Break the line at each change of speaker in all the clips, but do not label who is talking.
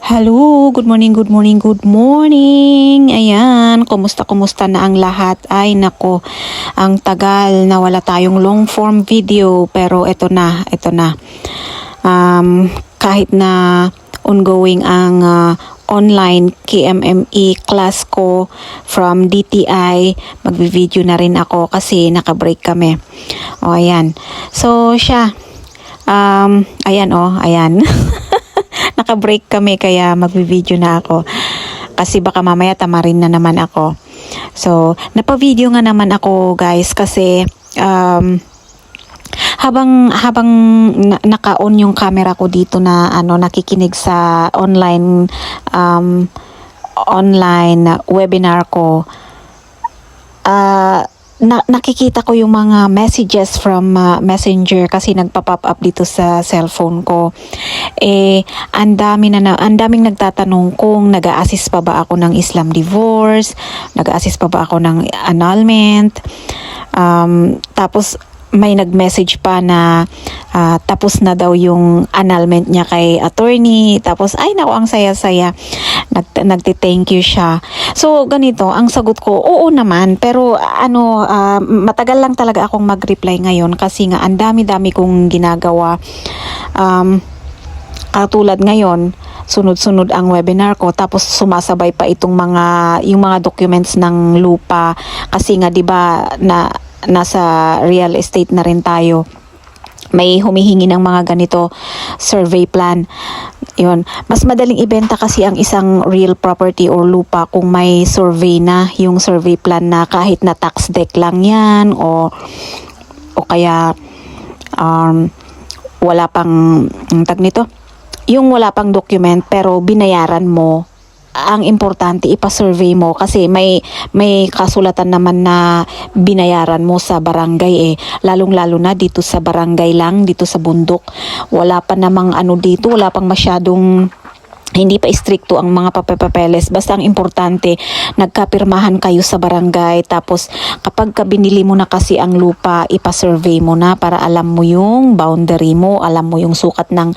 Hello, good morning, good morning, good morning. Ayan, kumusta na ang lahat? Ay nako, ang tagal na wala tayong long form video pero ito na. Kahit na ongoing ang online KMME class ko from DTI, magbi-video na rin ako kasi naka-break kami. O ayan. So siya, ayan. Naka-break kami kaya magbi-video na ako. Kasi baka mamaya tamarin na naman ako. So, napa-video nga naman ako guys kasi habang naka-on yung camera ko dito na nakikinig sa online webinar ko. Nakikita ko yung mga messages from Messenger kasi nagpa-pop up dito sa cellphone ko. Ang daming nagtatanong kung nag-a-assist pa ba ako ng Islam divorce, nag-a-assist pa ba ako ng annulment. Tapos may nag-message pa na tapos na daw yung annulment niya kay attorney. Tapos ay naku, ang saya-saya. Nagti-thank you siya. So ganito, ang sagot ko, oo naman, pero matagal lang talaga akong mag-reply ngayon kasi nga ang dami-dami kong ginagawa. Katulad ngayon, sunod-sunod ang webinar ko tapos sumasabay pa yung mga documents ng lupa kasi nga 'di ba na nasa real estate na rin tayo. May humihingi ng mga ganito survey plan. Yun. Mas madaling ibenta kasi ang isang real property or lupa kung may survey na, yung survey plan na kahit na tax deck lang yan o kaya wala pang yung wala pang document pero binayaran mo. Ang importante ipa-survey mo kasi may kasulatan naman na binayaran mo sa barangay lalong-lalo na dito sa barangay lang, dito sa bundok. Wala pa namang dito, wala pang masyadong hindi pa istrikto ang mga papeles. Basta ang importante, nagkapirmahan kayo sa barangay. Tapos, kapag binili mo na kasi ang lupa, ipa-survey mo na para alam mo yung boundary mo, alam mo yung sukat ng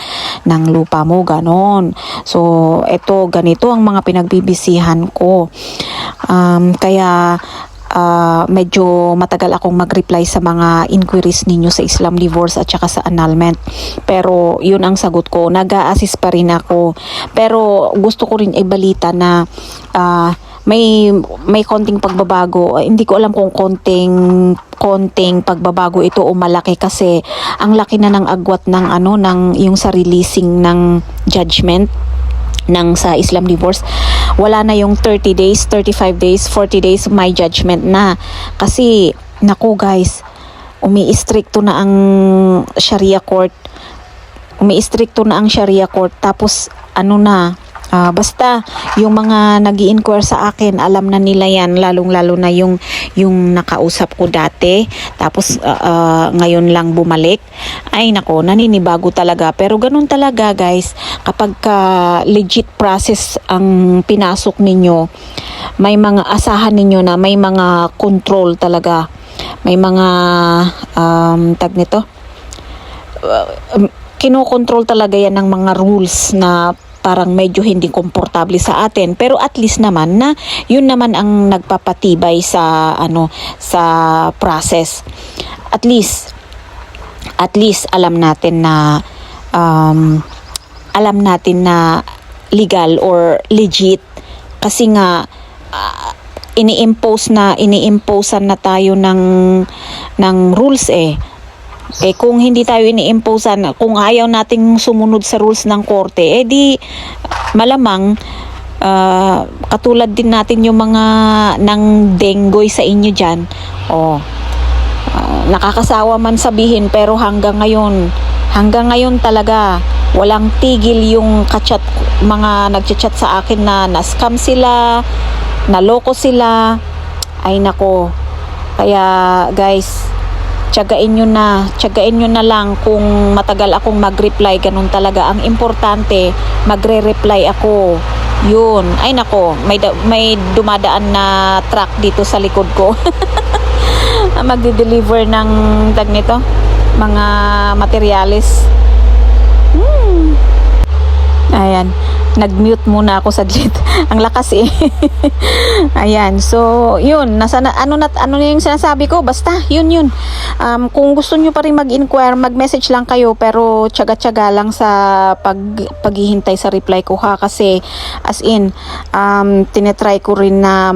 lupa mo, ganon. So, ganito ang mga pinagbibisihan ko. Kaya, medyo matagal akong mag-reply sa mga inquiries ninyo sa Islam divorce at saka sa annulment. Pero yun ang sagot ko, nag-a-assist pa rin ako. Pero gusto ko rin ibalita na may konting pagbabago. Hindi ko alam kung konting pagbabago ito o malaki kasi ang laki na ng agwat ng yung sa releasing ng judgment ng sa Islam divorce. Wala na yung 30 days, 35 days, 40 days my judgment na. Kasi naku guys, umiistrikto na ang Sharia court. Tapos basta yung mga nag-i-inquire sa akin, alam na nila yan, lalong-lalo na yung nakausap ko dati, tapos ngayon lang bumalik. Ay nako, naninibago talaga. Pero ganun talaga guys, kapag legit process ang pinasok ninyo, may mga asahan ninyo na may mga control talaga. May mga kinokontrol talaga yan ng mga rules na parang medyo hindi komportable sa atin, pero at least naman na yun naman ang nagpapatibay sa sa process. At least alam natin na legal or legit kasi nga iniimposan na tayo ng rules kung hindi tayo ini-imposean, kung ayaw nating sumunod sa rules ng korte, di malamang katulad din natin yung mga nang denggoy sa inyo dyan. Nakakasawa man sabihin pero hanggang ngayon talaga walang tigil yung mga nagchat sa akin na na-scam sila, naloko sila. Ay nako. Kaya guys, tiyagain nyo na lang kung matagal akong mag-reply, ganun talaga. Ang importante, magre-reply ako. Yun. Ay nako, may dumadaan na truck dito sa likod ko. Magde-deliver ng mga materyales. Ayan. Nag-mute muna ako saglit. Ang lakas eh. Ayan. So, yun. Ano na yung sinasabi ko? Basta, yun. Kung gusto nyo pa rin mag-inquire, mag-message lang kayo. Pero, tiyaga-tiyaga lang sa paghihintay sa reply ko ha. Kasi, as in, tinetry ko rin na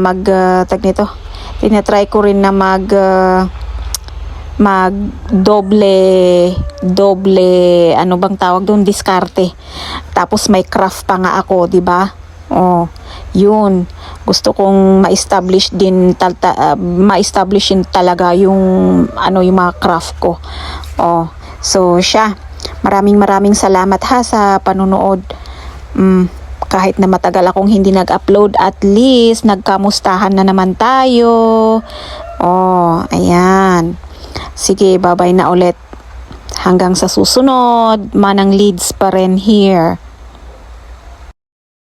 tinetry ko rin na mag doble ano bang tawag doon, diskarte. Tapos may craft pa nga ako, 'di ba? Oh, yun. Gusto kong ma-establish din talaga yung yung mga craft ko. Oh, so siya. Maraming salamat ha sa panunood. Kahit na matagal akong hindi nag-upload, at least nagkamustahan na naman tayo. Oh, ayan. Sige, bye-bye na ulit. Hanggang sa susunod, Manang Leads pa rin here.